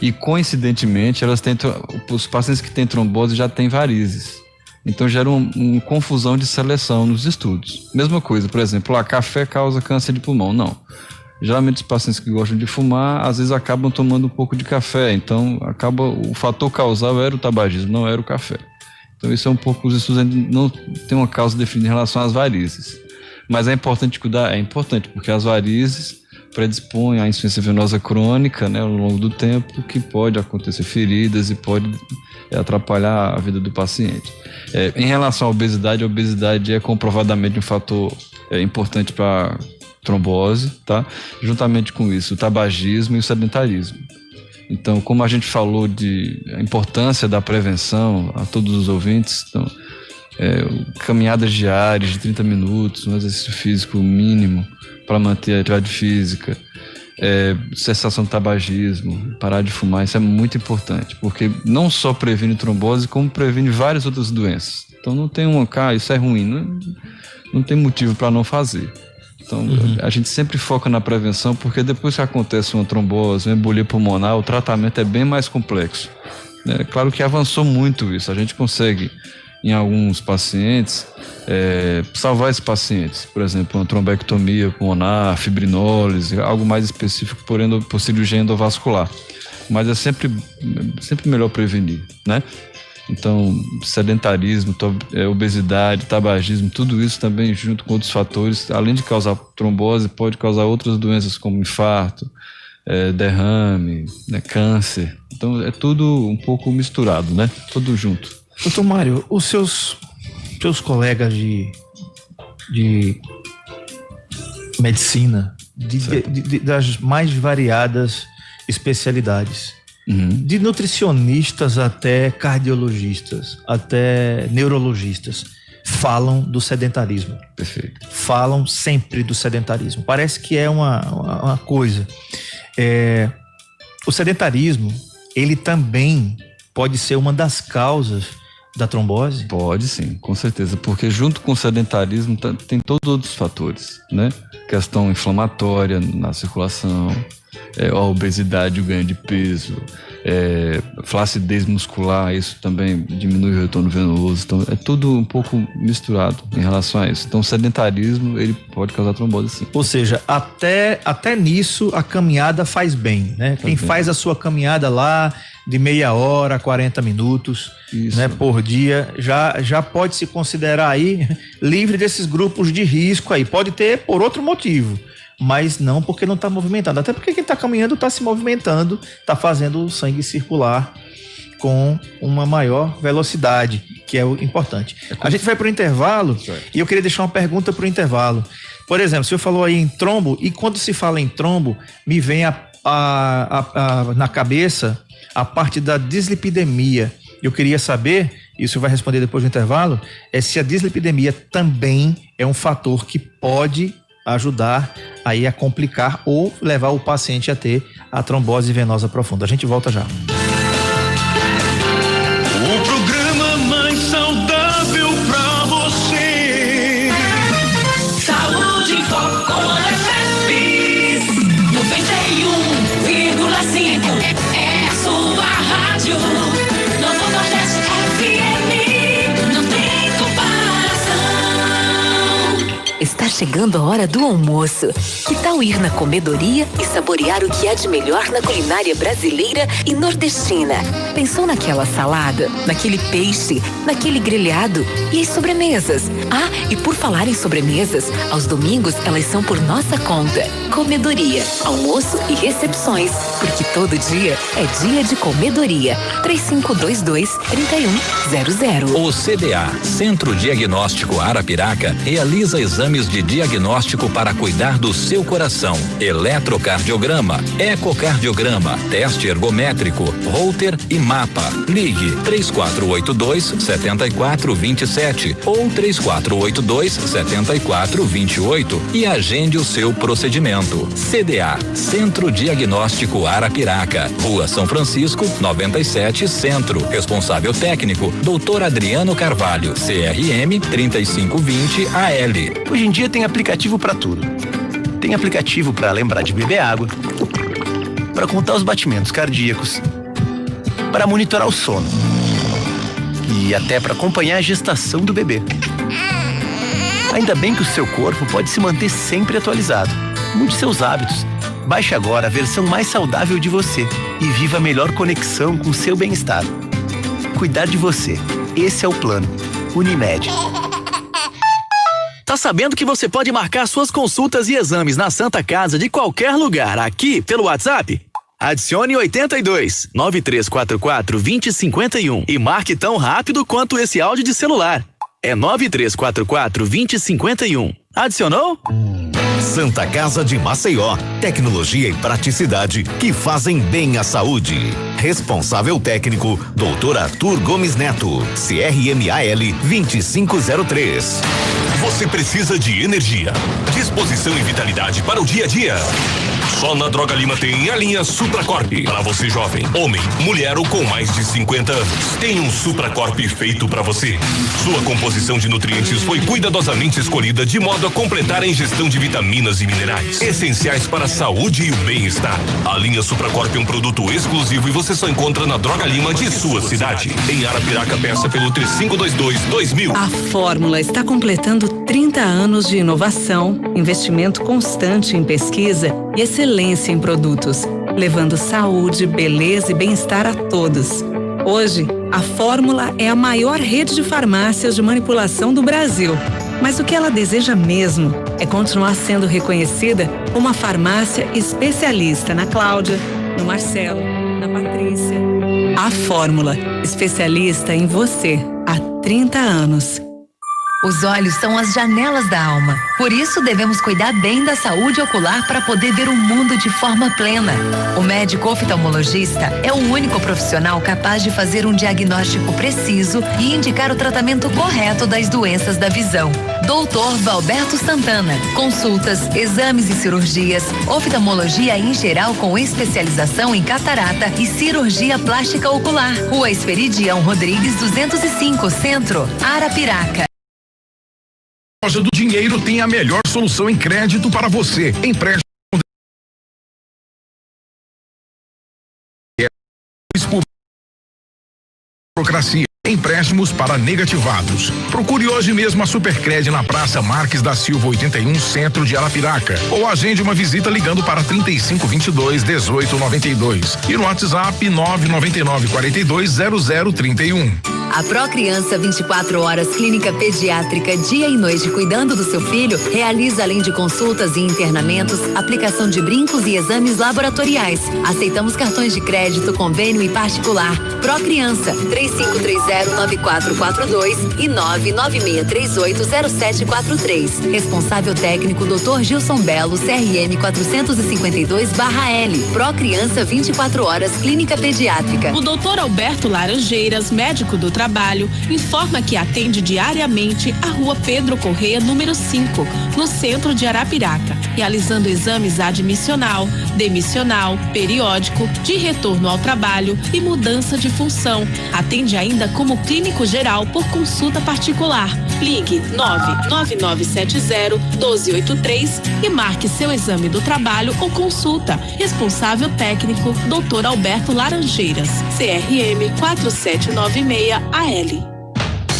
e coincidentemente os pacientes que têm trombose já têm varizes. Então gera uma confusão de seleção nos estudos. Mesma coisa, por exemplo, café causa câncer de pulmão. Não. Geralmente os pacientes que gostam de fumar, às vezes acabam tomando um pouco de café. Então o fator causal era o tabagismo, não era o café. Então isso é um pouco, os estudos ainda não têm uma causa definida em relação às varizes. Mas é importante cuidar? É importante, porque as varizes predispõem à insuficiência venosa crônica, né, ao longo do tempo, que pode acontecer feridas e pode atrapalhar a vida do paciente. Em relação à obesidade, a obesidade é comprovadamente um fator importante para trombose, tá? Juntamente com isso, o tabagismo e o sedentarismo. Então, como a gente falou a importância da prevenção a todos os ouvintes, então, caminhadas diárias de 30 minutos, um exercício físico mínimo para manter a atividade física, cessação do tabagismo, parar de fumar, isso é muito importante, porque não só previne trombose, como previne várias outras doenças. Então não tem isso é ruim, não tem motivo para não fazer. Então a gente sempre foca na prevenção, porque depois que acontece uma trombose, uma embolia pulmonar, o tratamento é bem mais complexo. É claro que avançou muito isso, a gente consegue em alguns pacientes, salvar esses pacientes, por exemplo, uma trombectomia pulmonar, fibrinólise, algo mais específico por cirurgia endovascular. Mas é sempre melhor prevenir, né? Então, sedentarismo, obesidade, tabagismo, tudo isso também, junto com outros fatores, além de causar trombose, pode causar outras doenças como infarto, derrame, né, câncer. Então, é tudo um pouco misturado, né? Tudo junto. Doutor Mário, os seus colegas de medicina, das mais variadas especialidades, de nutricionistas até cardiologistas, até neurologistas, falam do sedentarismo. Perfeito. Falam sempre do sedentarismo. Parece que é uma coisa. O sedentarismo, ele também pode ser uma das causas da trombose? Pode sim, com certeza, porque junto com o sedentarismo tem todos os outros fatores, né? Questão inflamatória na circulação, a obesidade, o ganho de peso, flacidez muscular, isso também diminui o retorno venoso, então é tudo um pouco misturado em relação a isso. Então o sedentarismo, ele pode causar trombose sim. Ou seja, até nisso a caminhada faz bem, né? Quem faz a sua caminhada lá de meia hora, 40 minutos, né, por dia, já pode se considerar aí livre desses grupos de risco aí. Pode ter por outro motivo, mas não porque não está movimentando. Até porque quem está caminhando está se movimentando, está fazendo o sangue circular com uma maior velocidade, que é o importante. A gente vai para o intervalo e eu queria deixar uma pergunta para o intervalo. Por exemplo, o senhor falou aí em trombo, e quando se fala em trombo, me vem na cabeça a parte da dislipidemia. Eu queria saber, e o senhor vai responder depois do intervalo, se a dislipidemia também é um fator que pode ajudar aí a complicar ou levar o paciente a ter a trombose venosa profunda. A gente volta já. O programa mais saudável pra você. Saúde em Foco com Efes 91,5 é a sua rádio. Novo Nordeste FM, não tem comparação. Está chegando a hora do almoço. Que tal ir na comedoria e saborear o que há de melhor na culinária brasileira e nordestina? Pensou naquela salada, naquele peixe, naquele grelhado e as sobremesas? Ah, e por falar em sobremesas, aos domingos elas são por nossa conta. Comedoria, almoço e recepções, porque todo dia é dia de comedoria. 3522-3100. O CDA, Centro Diagnóstico Arapiraca, realiza exames de diagnóstico para cuidar do seu coração. Eletrocardiograma, ecocardiograma, teste ergométrico, Holter e mapa. Ligue 3482-7427 ou 3482-7428 e agende o seu procedimento. CDA, Centro Diagnóstico Arapiraca, Rua São Francisco, 97, Centro. Responsável técnico, Dr. Adriano Carvalho, CRM 3520 AL. Hoje em dia tem aplicativo para tudo. Tem aplicativo para lembrar de beber água, para contar os batimentos cardíacos, para monitorar o sono e até para acompanhar a gestação do bebê. Ainda bem que o seu corpo pode se manter sempre atualizado. Mude seus hábitos. Baixe agora a versão mais saudável de você e viva a melhor conexão com o seu bem-estar. Cuidar de você. Esse é o plano. Unimed. Tá sabendo que você pode marcar suas consultas e exames na Santa Casa de qualquer lugar aqui pelo WhatsApp? Adicione 82 9344 2051 e marque tão rápido quanto esse áudio de celular. É 9344 2051. Adicionou? Santa Casa de Maceió, tecnologia e praticidade que fazem bem à saúde. Responsável técnico, Dr. Arthur Gomes Neto, CRMAL 2503. Você precisa de energia, disposição e vitalidade para o dia a dia. Só na Droga Lima tem a linha Supracorp. Para você jovem, homem, mulher ou com mais de 50 anos, tem um Supracorp feito para você. Sua composição de nutrientes foi cuidadosamente escolhida de modo a completar a ingestão de vitaminas e minerais, essenciais para a saúde e o bem-estar. A linha Supracorp é um produto exclusivo e você só encontra na Droga Lima de sua cidade. Em Arapiraca, peça pelo 3522-2000. A Fórmula está completando 30 anos de inovação, investimento constante em pesquisa e excelência em produtos, levando saúde, beleza e bem-estar a todos. Hoje, a Fórmula é a maior rede de farmácias de manipulação do Brasil. Mas o que ela deseja mesmo é continuar sendo reconhecida como uma farmácia especialista na Cláudia, no Marcelo, na Patrícia. A Fórmula, especialista em você há 30 anos. Os olhos são as janelas da alma. Por isso, devemos cuidar bem da saúde ocular para poder ver o mundo de forma plena. O médico oftalmologista é o único profissional capaz de fazer um diagnóstico preciso e indicar o tratamento correto das doenças da visão. Doutor Valberto Santana. Consultas, exames e cirurgias, oftalmologia em geral com especialização em catarata e cirurgia plástica ocular. Rua Esperidião Rodrigues 205, Centro, Arapiraca. A Loja do Dinheiro tem a melhor solução em crédito para você. Empréstimo burocracia. Empréstimos para negativados. Procure hoje mesmo a Supercred na Praça Marques da Silva 81, Centro de Arapiraca. Ou agende uma visita ligando para 3522-1892 e no WhatsApp 999-420031. A Procriança 24 Horas Clínica Pediátrica, dia e noite cuidando do seu filho, realiza além de consultas e internamentos, aplicação de brincos e exames laboratoriais. Aceitamos cartões de crédito, convênio e particular. Procriança 3530-9442 e 996380743. Responsável técnico Dr. Gilson Belo, CRM 452/L. Procriança 24 Horas Clínica Pediátrica. O Dr. Alberto Laranjeiras, médico do trabalho, informa que atende diariamente a Rua Pedro Correia, número 5, no centro de Arapiraca, realizando exames admissional, demissional, periódico, de retorno ao trabalho e mudança de função. Atende ainda como clínico geral por consulta particular. Ligue 99970-1283 e marque seu exame do trabalho ou consulta. Responsável técnico Dr. Alberto Laranjeiras, CRM 4796AL.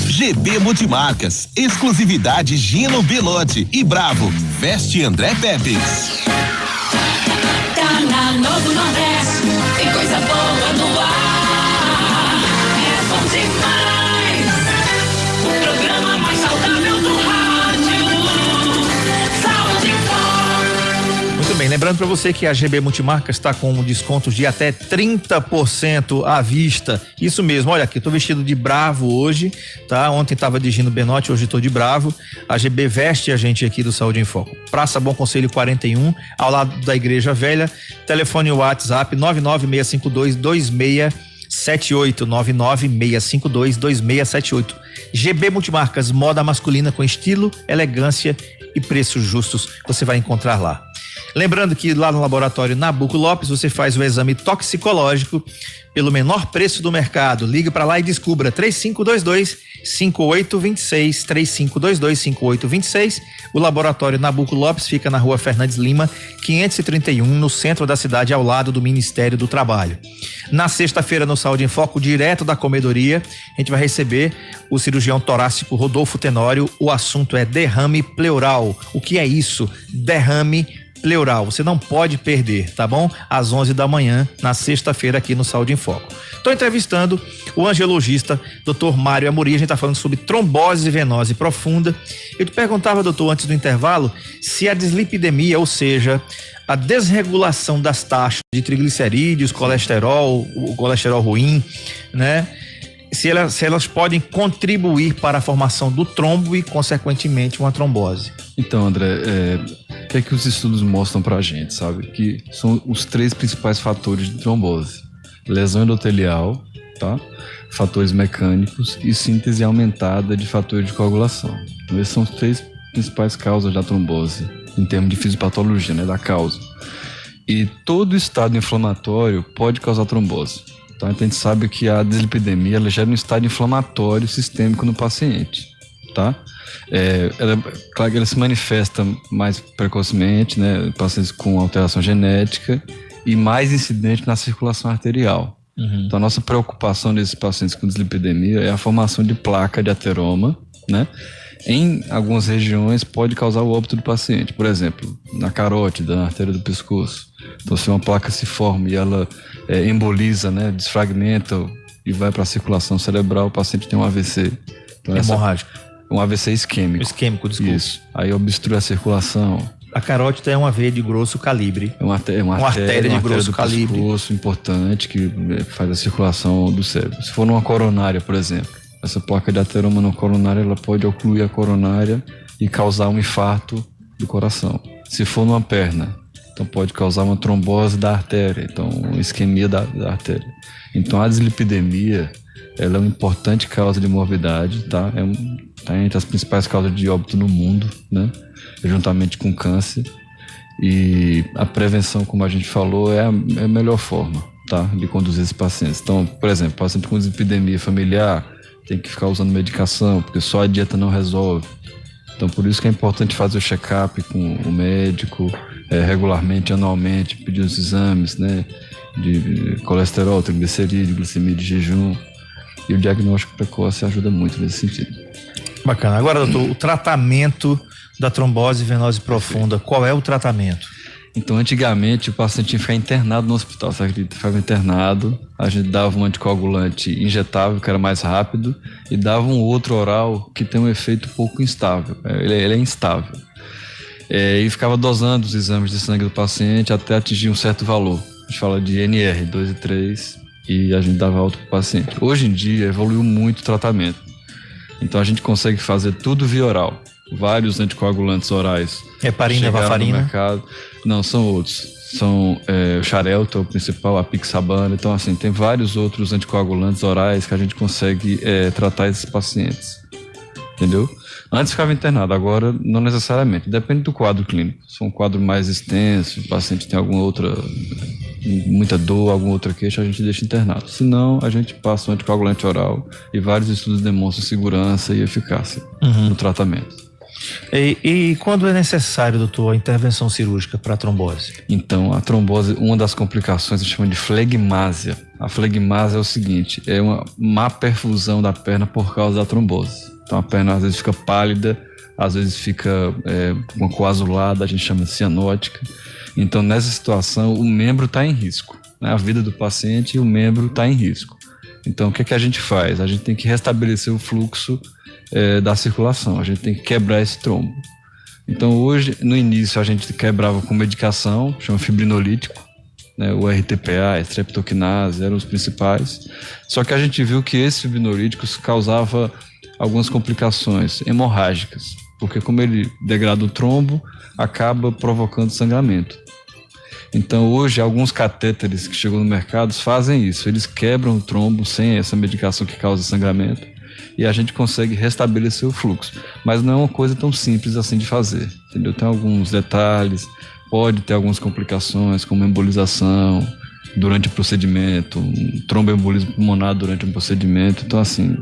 GB Multimarcas, exclusividade Gino Belotti e Bravo, veste André Pepes. Tá na Novo Nordeste, tem coisa boa no ar, é bom demais. O programa mais saudável do rádio, Saúde em Foco. Muito bem, lembrando para você que a GB Multimarcas está com descontos de até 30% à vista. Isso mesmo, olha aqui, eu tô vestido de Bravo hoje, tá? Ontem tava de Gino Benotti, hoje tô de Bravo. A GB veste a gente aqui do Saúde em Foco. Praça Bom Conselho 41, ao lado da Igreja Velha. Telefone WhatsApp 996522678, 996522678. GB Multimarcas, moda masculina com estilo, elegância e preços justos, você vai encontrar lá. Lembrando que lá no laboratório Nabuco Lopes você faz o exame toxicológico pelo menor preço do mercado. Ligue para lá e descubra 3522-5826, 3522-5826. O laboratório Nabuco Lopes fica na Rua Fernandes Lima, 531, no centro da cidade, ao lado do Ministério do Trabalho. Na sexta-feira, no Saúde em Foco, direto da comedoria, a gente vai receber o cirurgião torácico Rodolfo Tenório. O assunto é derrame pleural. O que é isso? Derrame pleural. Você não pode perder, tá bom? Às 11 da manhã, na sexta-feira, aqui no Saúde em Foco. Estou entrevistando o angiologista, Dr. Mário Amorim. A gente está falando sobre trombose venosa profunda. Eu te perguntava, doutor, antes do intervalo, se a dislipidemia, ou seja, a desregulação das taxas de triglicerídeos, colesterol, o colesterol ruim, né? Se elas podem contribuir para a formação do trombo e, consequentemente, uma trombose. Então, André, o que é que os estudos mostram pra gente, sabe? Que são os 3 principais fatores de trombose: lesão endotelial, tá? Fatores mecânicos e síntese aumentada de fatores de coagulação. Então, essas são as 3 principais causas da trombose, em termos de fisiopatologia, né? Da causa. E todo estado inflamatório pode causar trombose. Então a gente sabe que a dislipidemia ela gera um estado inflamatório sistêmico no paciente, tá? Claro que ela se manifesta mais precocemente, né? Pacientes com alteração genética e mais incidente na circulação arterial. Uhum. Então a nossa preocupação desses pacientes com dislipidemia é a formação de placa de ateroma, né? Em algumas regiões pode causar o óbito do paciente, por exemplo, na carótida, na artéria do pescoço. Então, se uma placa se forma e ela emboliza, né, desfragmenta e vai para a circulação cerebral, o paciente tem um AVC. Então, hemorrágico. Um AVC isquêmico. Isquêmico, desculpa. Isso. Aí obstrui a circulação. A carótida é uma veia de grosso calibre. É uma artéria de grosso calibre. Pescoço importante que faz a circulação do cérebro. Se for numa coronária, por exemplo, essa placa de ateroma na coronária, ela pode ocluir a coronária e causar um infarto do coração. Se for numa perna, então pode causar uma trombose da artéria, então uma isquemia da artéria. Então a dislipidemia, ela é uma importante causa de morbidade, tá? Tá entre as principais causas de óbito no mundo, né? Juntamente com câncer. E a prevenção, como a gente falou, é a melhor forma, tá? De conduzir esses pacientes. Então, por exemplo, paciente com dislipidemia familiar tem que ficar usando medicação, porque só a dieta não resolve. Então, por isso que é importante fazer o check-up com o médico, regularmente, anualmente, pedir os exames, né? De colesterol, triglicerídeo, glicemia de jejum. E o diagnóstico precoce ajuda muito nesse sentido. Bacana. Agora, doutor, o tratamento da trombose venosa profunda, qual é o tratamento? Então, antigamente, o paciente tinha que ficar internado no hospital, você acredita? Ficava internado, a gente dava um anticoagulante injetável, que era mais rápido, e dava um outro oral que tem um efeito pouco instável, ele é instável. E ficava dosando os exames de sangue do paciente até atingir um certo valor. A gente fala de NR, 2 e 3, e a gente dava alta para o paciente. Hoje em dia, evoluiu muito o tratamento. Então, a gente consegue fazer tudo via oral. Vários anticoagulantes orais. Heparina, varfarina? No mercado. Não, são outros. São o Xarelto, o principal, a Pixabana. Então, assim, tem vários outros anticoagulantes orais que a gente consegue tratar esses pacientes. Entendeu? Antes ficava internado, agora não necessariamente. Depende do quadro clínico. Se é um quadro mais extenso, o paciente tem muita dor, alguma outra queixa, a gente deixa internado. Se não, a gente passa um anticoagulante oral e vários estudos demonstram segurança e eficácia no tratamento. E quando é necessário, doutor, a intervenção cirúrgica para a trombose? Então, a trombose, uma das complicações se chama de flegmásia. A flegmásia é o seguinte, é uma má perfusão da perna por causa da trombose. Então, a perna às vezes fica pálida, às vezes fica uma coazulada, a gente chama de cianótica. Então, nessa situação, o membro está em risco, né? A vida do paciente e o membro está em risco. Então, o que a gente faz? A gente tem que restabelecer o fluxo da circulação, a gente tem que quebrar esse trombo. Então, hoje, no início, a gente quebrava com medicação, chama fibrinolítico, né? O RTPA, a streptokinase, eram os principais. Só que a gente viu que esses fibrinolíticos causavam algumas complicações hemorrágicas, porque como ele degrada o trombo, acaba provocando sangramento. Então, hoje, alguns catéteres que chegam no mercado fazem isso. Eles quebram o trombo sem essa medicação que causa sangramento e a gente consegue restabelecer o fluxo. Mas não é uma coisa tão simples assim de fazer, entendeu? Tem alguns detalhes, pode ter algumas complicações, como embolização durante o procedimento, um tromboembolismo pulmonar durante um procedimento. Então, assim,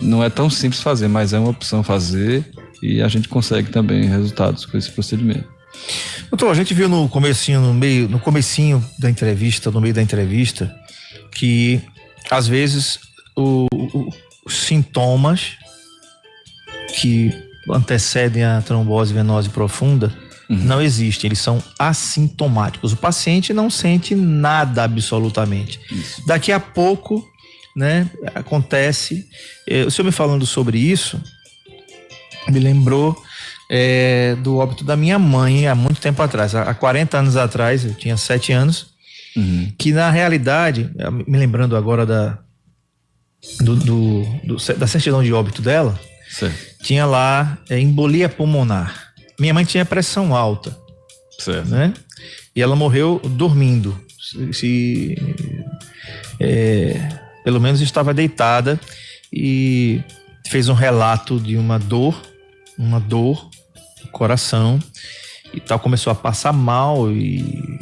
não é tão simples fazer, mas é uma opção fazer e a gente consegue também resultados com esse procedimento. Doutor, a gente viu no comecinho da entrevista, no meio da entrevista, que às vezes os sintomas que antecedem a trombose venosa profunda não existem, eles são assintomáticos. O paciente não sente nada absolutamente. Isso. Daqui a pouco, né, acontece. O senhor me falando sobre isso me lembrou do óbito da minha mãe há muito tempo atrás, há 40 anos atrás, eu tinha 7 anos, que na realidade, me lembrando agora da certidão de óbito dela, certo, tinha lá embolia pulmonar. Minha mãe tinha pressão alta, certo, né? E ela morreu dormindo, pelo menos estava deitada, e fez um relato de uma dor no coração e tal, começou a passar mal, e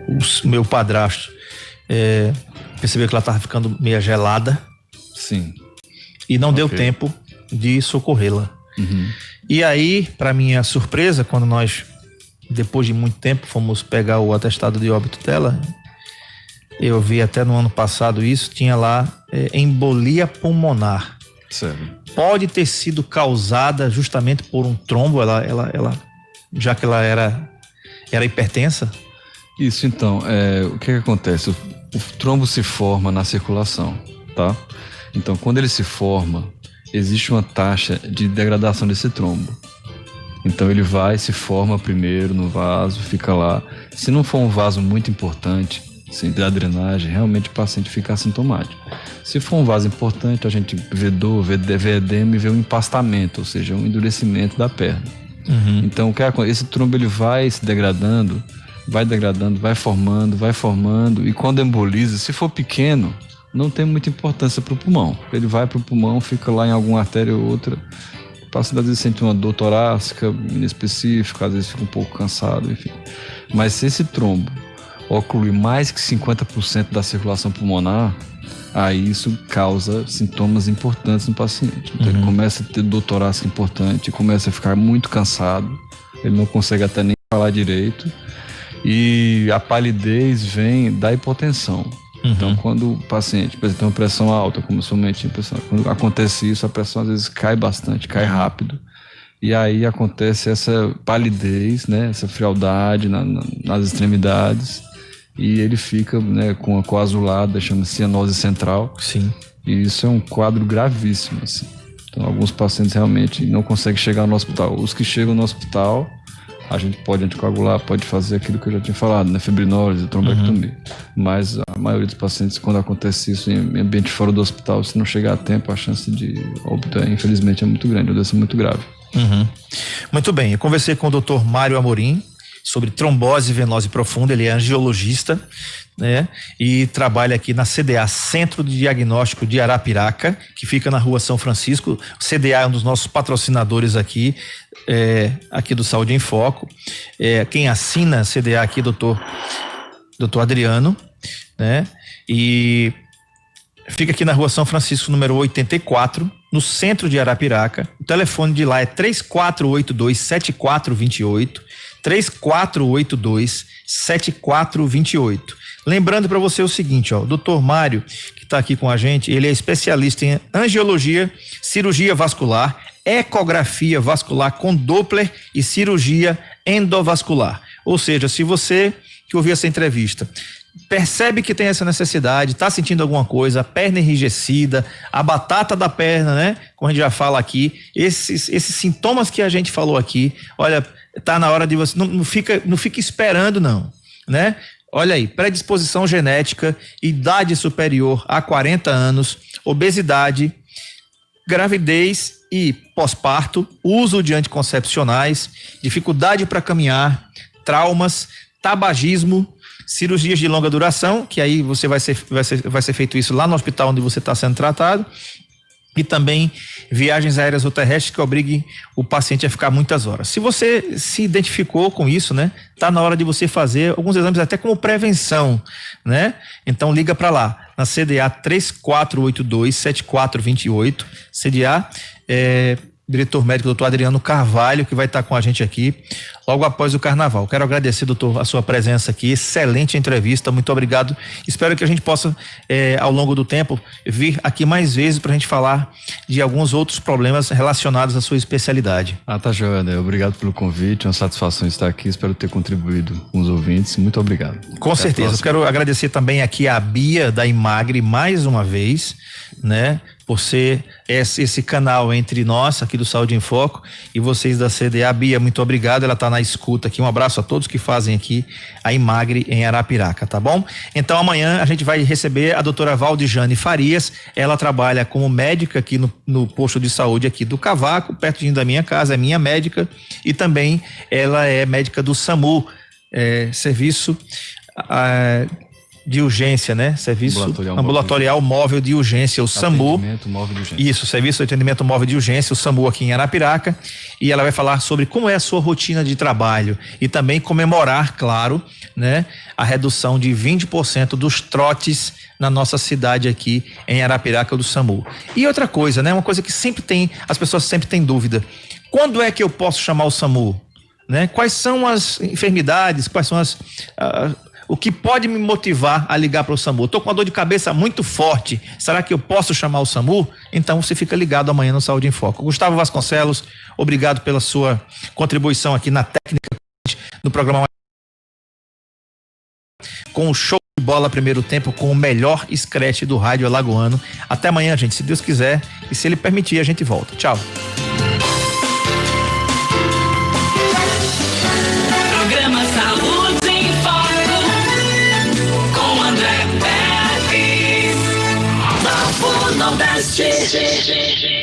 o meu padrasto percebeu que ela estava ficando meio gelada. Sim. E não deu tempo de socorrê-la. E aí, para minha surpresa, quando nós, depois de muito tempo, fomos pegar o atestado de óbito dela, eu vi até no ano passado isso, tinha lá embolia pulmonar. Sério. Pode ter sido causada justamente por um trombo, já que ela era hipertensa? Isso, então, o que acontece? O trombo se forma na circulação, tá? Então, quando ele se forma, existe uma taxa de degradação desse trombo. Então, ele se forma primeiro no vaso, fica lá. Se não for um vaso muito importante, assim, da drenagem, realmente o paciente fica assintomático. Se for um vaso importante, a gente vê dor, vê edema e vê um empastamento, ou seja, um endurecimento da perna. Então, o que acontece? Esse trombo ele vai se degradando, vai formando, e quando emboliza, se for pequeno, não tem muita importância para o pulmão. Ele vai para o pulmão, fica lá em alguma artéria ou outra, o paciente às vezes sente uma dor torácica inespecífica, às vezes fica um pouco cansado, enfim. Mas se esse trombo ocluir mais que 50% da circulação pulmonar, aí isso causa sintomas importantes no paciente. Então ele começa a ter dor torácica importante, começa a ficar muito cansado, ele não consegue até nem falar direito, e a palidez vem da hipotensão. Então, quando o paciente, por exemplo, tem uma pressão alta, como somente pressão, quando acontece isso, a pressão às vezes cai bastante, cai rápido, e aí acontece essa palidez, né, essa frialdade nas extremidades, e ele fica, né, com a coazulada, chama-se cianose central. Sim. E isso é um quadro gravíssimo, assim. Então, alguns pacientes realmente não conseguem chegar no hospital. Os que chegam no hospital, a gente pode anticoagular, pode fazer aquilo que eu já tinha falado, né? Fibrinólise, trombectomia. Mas a maioria dos pacientes, quando acontece isso em ambiente fora do hospital, se não chegar a tempo, a chance de óbito, infelizmente, é muito grande, a doença é muito grave. Muito bem, eu conversei com o Dr. Mário Amorim sobre trombose venosa profunda, ele é angiologista, né? E trabalha aqui na CDA, Centro de Diagnóstico de Arapiraca, que fica na Rua São Francisco. O CDA é um dos nossos patrocinadores aqui do Saúde em Foco. Quem assina a CDA aqui, doutor Adriano, né? E fica aqui na Rua São Francisco, número 84, no centro de Arapiraca. O telefone de lá é 3482-7428, 3482-7428. Lembrando para você o seguinte, ó, o Dr. Mário, que está aqui com a gente, ele é especialista em angiologia, cirurgia vascular, ecografia vascular com Doppler e cirurgia endovascular. Ou seja, se você que ouviu essa entrevista percebe que tem essa necessidade, está sentindo alguma coisa, a perna enrijecida, a batata da perna, né? Como a gente já fala aqui, esses sintomas que a gente falou aqui, olha, tá na hora de você, não fica esperando não, né? Olha aí, predisposição genética, idade superior a 40 anos, obesidade, gravidez e pós-parto, uso de anticoncepcionais, dificuldade para caminhar, traumas, tabagismo, cirurgias de longa duração, que aí você vai ser feito isso lá no hospital onde você está sendo tratado, e também viagens aéreas ou terrestres que obriguem o paciente a ficar muitas horas. Se você se identificou com isso, né, tá na hora de você fazer alguns exames até como prevenção, né? Então liga para lá, na CDA 3482-7428, CDA, diretor médico Dr. Adriano Carvalho, que vai estar com a gente aqui logo após o carnaval. Quero agradecer, doutor, a sua presença aqui, excelente entrevista, muito obrigado. Espero que a gente possa, ao longo do tempo, vir aqui mais vezes para a gente falar de alguns outros problemas relacionados à sua especialidade. Tá joia, né? Obrigado pelo convite, é uma satisfação estar aqui, espero ter contribuído com os ouvintes, muito obrigado. Com certeza, eu quero agradecer também aqui a Bia da Imagre mais uma vez, né? Por ser esse canal entre nós aqui do Saúde em Foco e vocês da CDA. Bia, muito obrigado, ela está na escuta aqui, um abraço a todos que fazem aqui a Imagre em Arapiraca, tá bom? Então amanhã a gente vai receber a doutora Valdijane Farias, ela trabalha como médica aqui no posto de saúde aqui do Cavaco, pertinho da minha casa, é minha médica, e também ela é médica do SAMU, serviço de urgência, né? Serviço ambulatorial móvel de urgência, o SAMU. Atendimento móvel de urgência. Isso, serviço de atendimento móvel de urgência, o SAMU aqui em Arapiraca, e ela vai falar sobre como é a sua rotina de trabalho e também comemorar, claro, né, a redução de 20% dos trotes na nossa cidade aqui em Arapiraca do SAMU. E outra coisa, né? Uma coisa que as pessoas sempre têm dúvida. Quando é que eu posso chamar o SAMU? Né? Quais são as enfermidades, quais são O que pode me motivar a ligar para o SAMU? Estou com uma dor de cabeça muito forte. Será que eu posso chamar o SAMU? Então você fica ligado amanhã no Saúde em Foco. Gustavo Vasconcelos, obrigado pela sua contribuição aqui na técnica no programa com o show de bola primeiro tempo, com o melhor scratch do rádio alagoano. Até amanhã, gente, se Deus quiser, e se ele permitir, a gente volta. Tchau. Programa Saúde em Foco, com André Pepe, Novo Nordeste.